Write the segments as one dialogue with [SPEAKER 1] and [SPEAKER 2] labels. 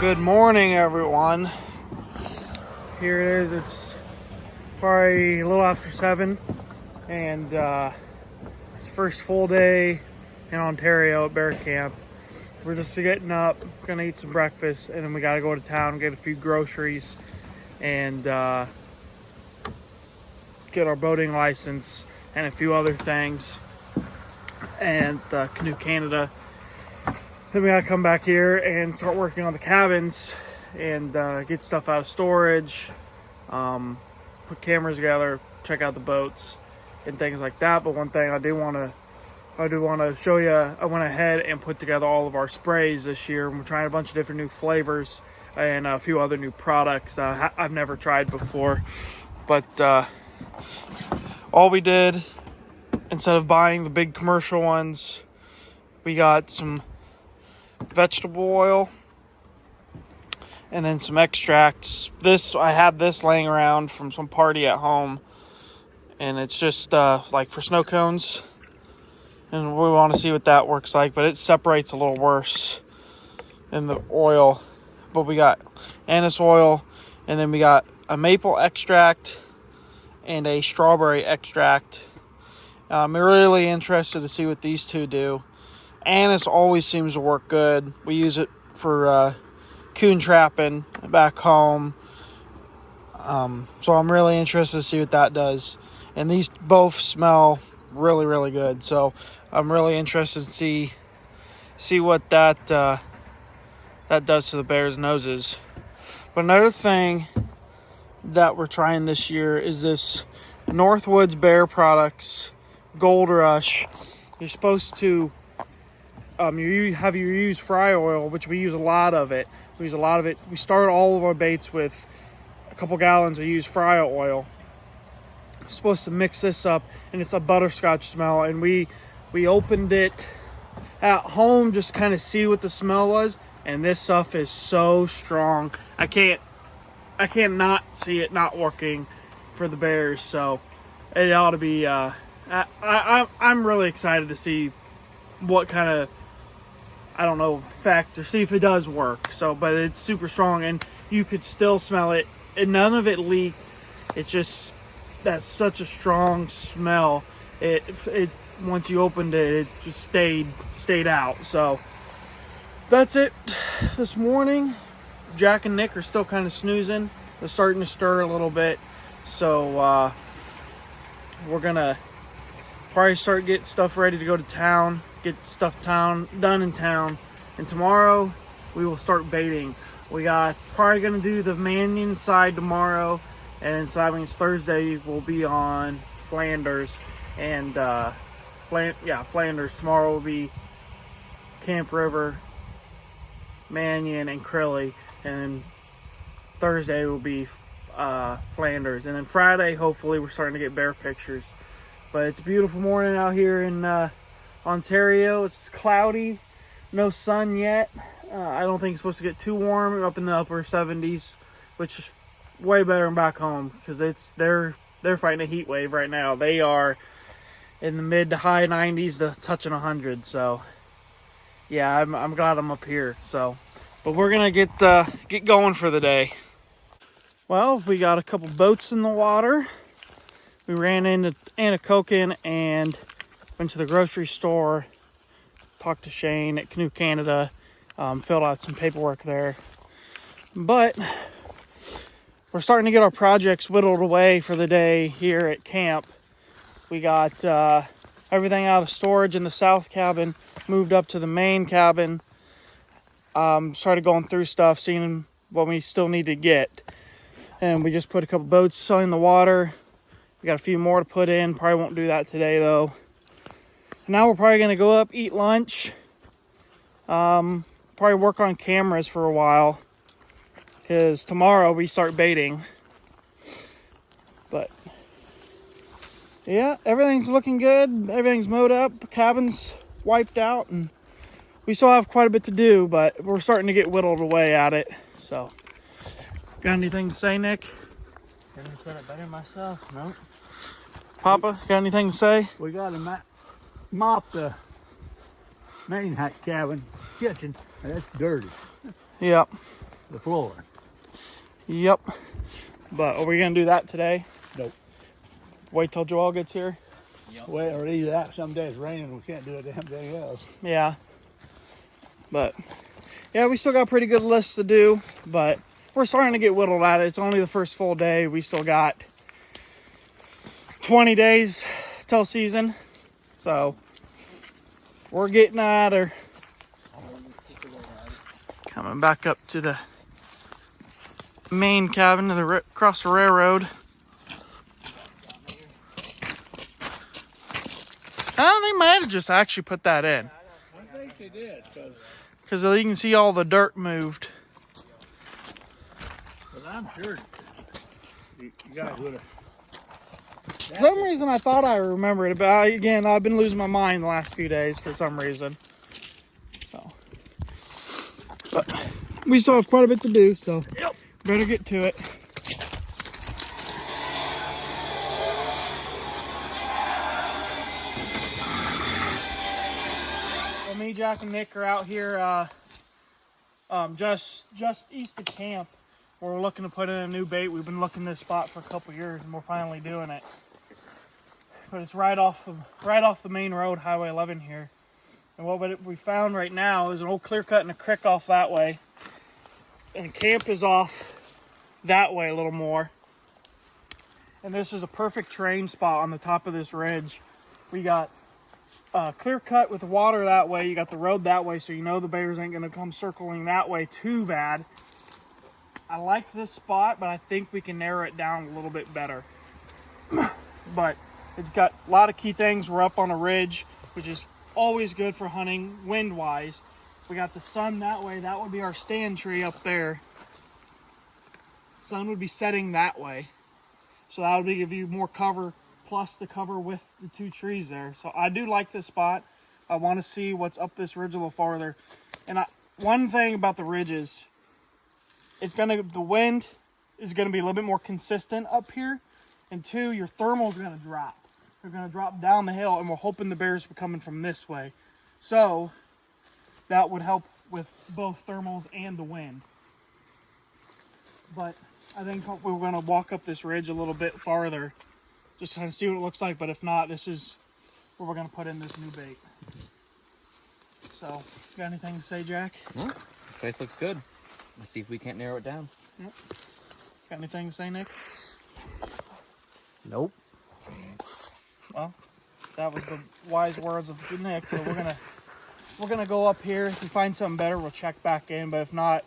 [SPEAKER 1] Good morning, everyone. Here it is. It's probably a little after 7, and it's first full day in Ontario at bear camp. We're just getting up, gonna eat some breakfast, and then we gotta go to town, get a few groceries, and get our boating license and a few other things, and Canoe Canada. Then we gotta come back here and start working on the cabins and get stuff out of storage, put cameras together, check out the boats and things like that. But one thing I do want to show you, I went ahead and put together all of our sprays this year. We're trying a bunch of different new flavors and a few other new products I've never tried before. But all we did, instead of buying the big commercial ones, we got some vegetable oil and then some extracts. I had this laying around from some party at home, and it's just like for snow cones, and we want to see what that works like, but it separates a little worse in the oil. But we got anise oil, and then we got a maple extract and a strawberry extract. I'm really interested to see what these two do. Anise always seems to work good. We use it for coon trapping back home. So I'm really interested to see what that does. And these both smell really, really good. So I'm really interested to see what that does to the bears' noses. But another thing that we're trying this year is this Northwoods Bear Products Gold Rush. You're supposed to you use fry oil, which we use a lot of it. We start all of our baits with a couple gallons of used fry oil. We're supposed to mix this up, and it's a butterscotch smell. And we opened it at home just kind of see what the smell was, and this stuff is so strong. I can't not see it not working for the bears. So it ought to be. I'm really excited to see what kind of, I don't know, effect, or see if it does work. So, but it's super strong, and you could still smell it, and none of it leaked. It's just, that's such a strong smell. It once you opened it, it just stayed out. So that's it this morning. Jack and Nick are still kind of snoozing. They're starting to stir a little bit. So we're gonna probably start getting stuff ready to go to town, get stuff done in town, and tomorrow we will start baiting. We got probably gonna do the Mannion side tomorrow, and so that means Thursday we'll be on Flanders, and Flanders. Tomorrow will be Camp River, Mannion, and Crilly, and then Thursday will be Flanders, and then Friday hopefully we're starting to get bear pictures. But it's a beautiful morning out here in Ontario. It's cloudy, no sun yet. I don't think it's supposed to get too warm. We're up in the upper 70s, which is way better than back home, because they're fighting a heat wave right now. They are in the mid to high 90s to touching 100. So yeah, I'm glad I'm up here. So, but we're gonna get going for the day. Well, we got a couple boats in the water. We ran into Anakokin and went to the grocery store, talked to Shane at Canoe Canada, filled out some paperwork there. But we're starting to get our projects whittled away for the day here at camp. We got everything out of storage in the south cabin, moved up to the main cabin, started going through stuff, seeing what we still need to get. And we just put a couple boats in the water. We got a few more to put in. Probably won't do that today though. Now we're probably gonna go up, eat lunch. Probably work on cameras for a while, because tomorrow we start baiting. But yeah, everything's looking good. Everything's mowed up. The cabin's wiped out, and we still have quite a bit to do, but we're starting to get whittled away at it. So, got anything to say, Nick?
[SPEAKER 2] Couldn't have said it better myself. No.
[SPEAKER 1] Papa, got anything to say?
[SPEAKER 3] We got to mop the main cabin kitchen. That's dirty.
[SPEAKER 1] Yep.
[SPEAKER 3] the floor.
[SPEAKER 1] Yep. But are we gonna do that today?
[SPEAKER 3] Nope.
[SPEAKER 1] Wait till Joel gets here?
[SPEAKER 3] Well, or either that, some days raining, we can't do a damn thing else.
[SPEAKER 1] Yeah. But yeah, we still got a pretty good list to do, but we're starting to get whittled at it. It's only the first full day. We still got 20 days till season. So we're getting at her. Coming back up to the main cabin to across the railroad. They might have just actually put that in.
[SPEAKER 3] I think they did,
[SPEAKER 1] Because you can see all the dirt moved.
[SPEAKER 3] I'm sure you guys would have.
[SPEAKER 1] For some reason, I thought I remembered it, but again, I've been losing my mind the last few days for some reason. So, but we still have quite a bit to do, so better get to it. So me, Jack, and Nick are out here just east of camp. We're looking to put in a new bait. We've been looking this spot for a couple years, and we're finally doing it. But it's right off the main road, Highway 11 here. And what we found right now is an old clear cut and a creek off that way. And camp is off that way a little more. And this is a perfect terrain spot on the top of this ridge. We got clear cut with the water that way. You got the road that way, so you know the bears ain't gonna come circling that way too bad. I like this spot, but I think we can narrow it down a little bit better. But it's got a lot of key things. We're up on a ridge, which is always good for hunting wind-wise. We got the sun that way. That would be our stand tree up there. Sun would be setting that way. So that would give you more cover, plus the cover with the two trees there. So I do like this spot. I want to see what's up this ridge a little farther. And one thing about the ridges, the wind is gonna be a little bit more consistent up here, and two, your thermal's gonna drop. They're gonna drop down the hill, and we're hoping the bears are coming from this way, so that would help with both thermals and the wind. But I think we're gonna walk up this ridge a little bit farther, just to kind of see what it looks like. But if not, this is where we're gonna put in this new bait. So, got anything to say, Jack?
[SPEAKER 4] This place looks good. Let's see if we can't narrow it down.
[SPEAKER 1] Yep. Got anything to say, Nick?
[SPEAKER 4] Nope.
[SPEAKER 1] Well, that was the wise words of Nick. So we're gonna go up here. If we find something better, we'll check back in. But if not,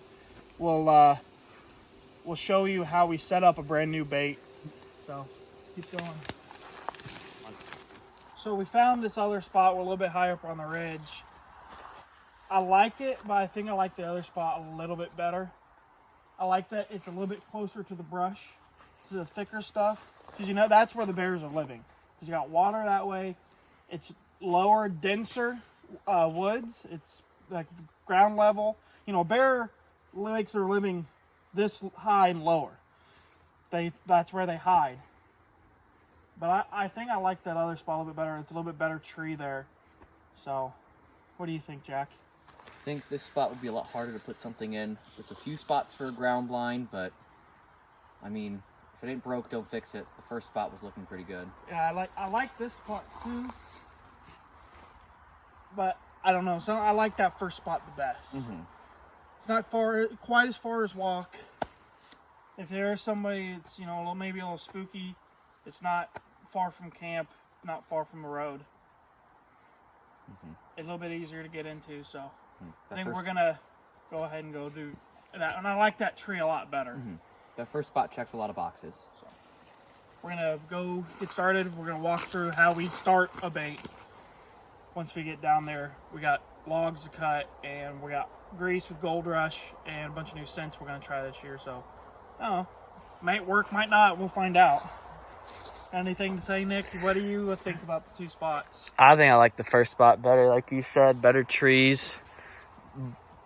[SPEAKER 1] we'll show you how we set up a brand new bait. So let's keep going. So we found this other spot. We're a little bit higher up on the ridge. I like it, but I think I like the other spot a little bit better. I like that it's a little bit closer to the brush, to the thicker stuff, because you know that's where the bears are living. Because you got water that way. It's lower, denser woods. It's like ground level. You know, bear lakes are living this high and lower. That's where they hide. But I think I like that other spot a little bit better. It's a little bit better tree there. So, what do you think, Jack?
[SPEAKER 4] I think this spot would be a lot harder to put something in. There's a few spots for a ground blind, but I mean, if it ain't broke, don't fix it. The first spot was looking pretty good.
[SPEAKER 1] Yeah, I like this spot too. But I don't know. So I like that first spot the best. Mm-hmm. It's not quite as far as walk. If there's somebody, it's maybe a little spooky. It's not far from camp, not far from the road. Mm-hmm. A little bit easier to get into, so I think we're gonna go ahead and go do that. And I like that tree a lot better.
[SPEAKER 4] Mm-hmm. That first spot checks a lot of boxes.
[SPEAKER 1] So we're gonna go get started. We're gonna walk through how we start a bait. Once we get down there, we got logs to cut, and we got grease with Gold Rush and a bunch of new scents we're gonna try this year. So I don't know, might work, might not. We'll find out. Anything to say, Nick? What do you think about the two spots?
[SPEAKER 2] I think I like the first spot better, like you said. Better trees,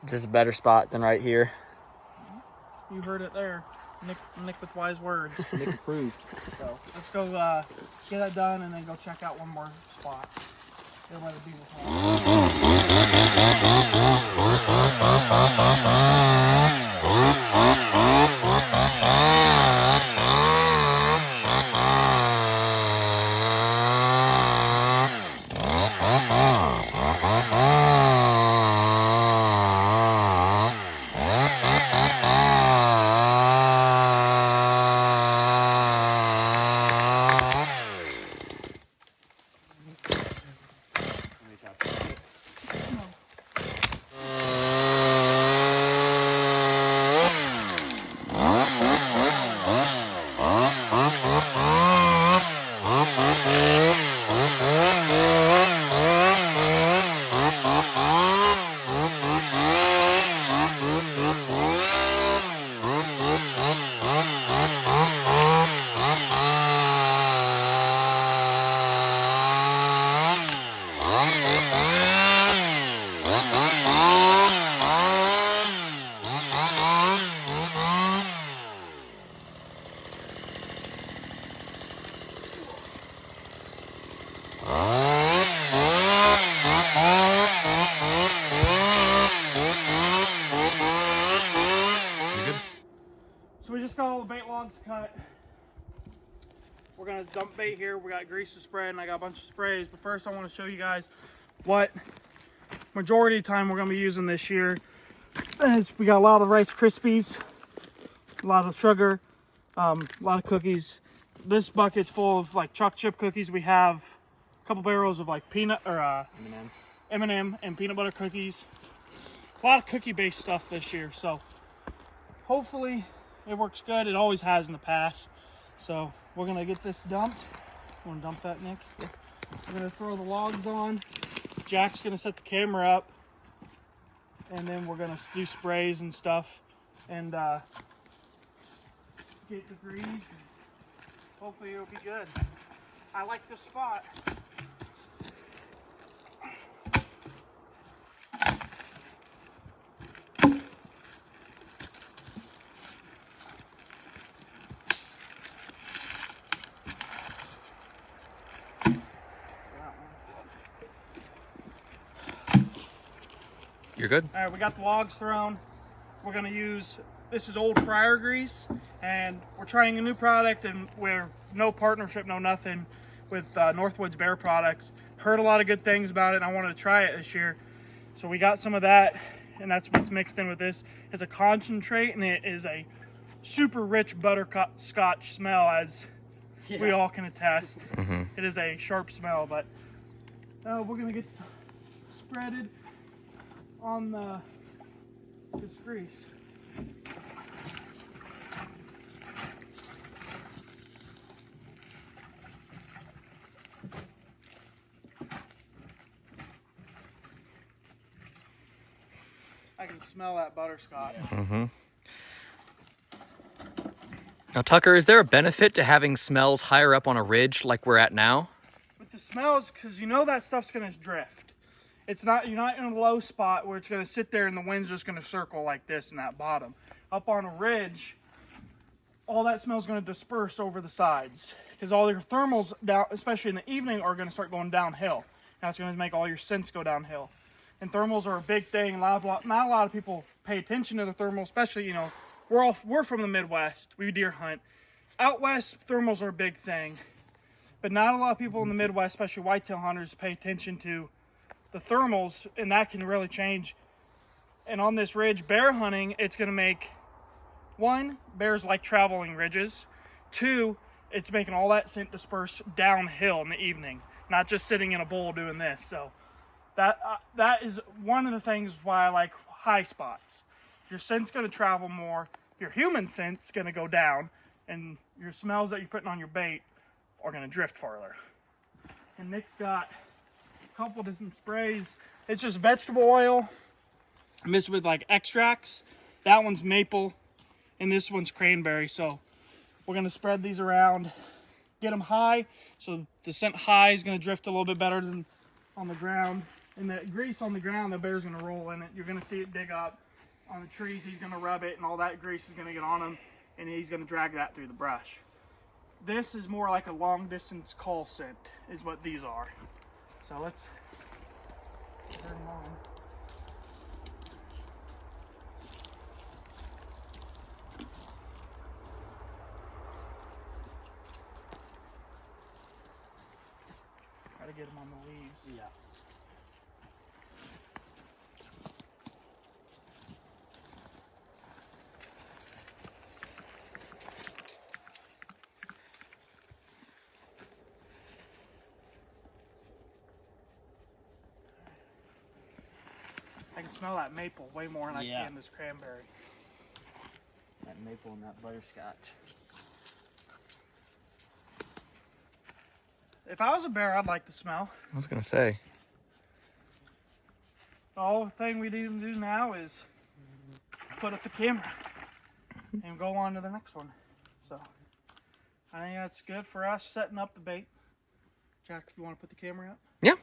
[SPEAKER 2] just a better spot than right here.
[SPEAKER 1] You heard it there. Nick with wise words.
[SPEAKER 4] Nick approved.
[SPEAKER 1] So let's go get that done and then go check out one more spot. Everybody be with us. So we just got all the bait logs cut. We're gonna dump bait here. We got grease to spread and I got a bunch of sprays. But first I want to show you guys what majority of the time we're gonna be using this year. Is we got a lot of Rice Krispies, a lot of sugar, a lot of cookies. This bucket's full of like chocolate chip cookies. We have a couple barrels of like peanut or M&M and peanut butter cookies. A lot of cookie based stuff this year. So hopefully it works good. It always has in the past. So we're gonna get this dumped. You wanna dump that, Nick? Yeah. We're gonna throw the logs on. Jack's gonna set the camera up. And then we're gonna do sprays and stuff. And get the grease. Hopefully it'll be good. I like this spot.
[SPEAKER 5] You're good?
[SPEAKER 1] All right, we got the logs thrown. We're gonna use, this is old fryer grease, and we're trying a new product, and we're no partnership, no nothing with Northwoods Bear Products. Heard a lot of good things about it, and I wanted to try it this year. So we got some of that, and that's what's mixed in with this. It's a concentrate, and it is a super rich butterscotch smell, as we all can attest. It is a sharp smell, but we're gonna get spreaded on this grease. I can smell that butterscotch.
[SPEAKER 5] Now, Tucker, is there a benefit to having smells higher up on a ridge like we're at now?
[SPEAKER 1] With the smells, because you know that stuff's gonna drift. It's not, you're not in a low spot where it's gonna sit there and the wind's just gonna circle like this in that bottom. Up on a ridge, all that smell's gonna disperse over the sides, because all your thermals down, especially in the evening, are gonna start going downhill. That's gonna make all your scents go downhill. And thermals are a big thing. Not a lot of people pay attention to the thermal, especially, you know, we're from the Midwest. We deer hunt. Out west, thermals are a big thing. But not a lot of people in the Midwest, especially whitetail hunters, pay attention to the thermals, and that can really change. And on this ridge, bear hunting, it's gonna make, one, bears like traveling ridges. Two, it's making all that scent disperse downhill in the evening, not just sitting in a bowl doing this. So that is one of the things why I like high spots. Your scent's gonna travel more, your human scent's gonna go down, and your smells that you're putting on your bait are gonna drift farther. And Nick's got a couple different sprays. It's just vegetable oil mixed with like extracts. That one's maple, and this one's cranberry. So we're gonna spread these around, get them high, so the scent high is gonna drift a little bit better than on the ground. And the grease on the ground, the bear's gonna roll in it. You're gonna see it dig up on the trees. He's gonna rub it, and all that grease is gonna get on him, and he's gonna drag that through the brush. This is more like a long distance call scent, is what these are. So let's turn them on. Try to get them on the leaves.
[SPEAKER 2] Yeah.
[SPEAKER 1] I can smell that maple way more than I
[SPEAKER 2] Yeah.
[SPEAKER 1] can this cranberry.
[SPEAKER 2] That maple and that butterscotch.
[SPEAKER 1] If I was a bear, I'd like the smell.
[SPEAKER 5] I was gonna say.
[SPEAKER 1] The whole thing we need to do now is put up the camera and go on to the next one. So I think that's good for us setting up the bait. Jack, you want to put the camera up?
[SPEAKER 5] Yeah.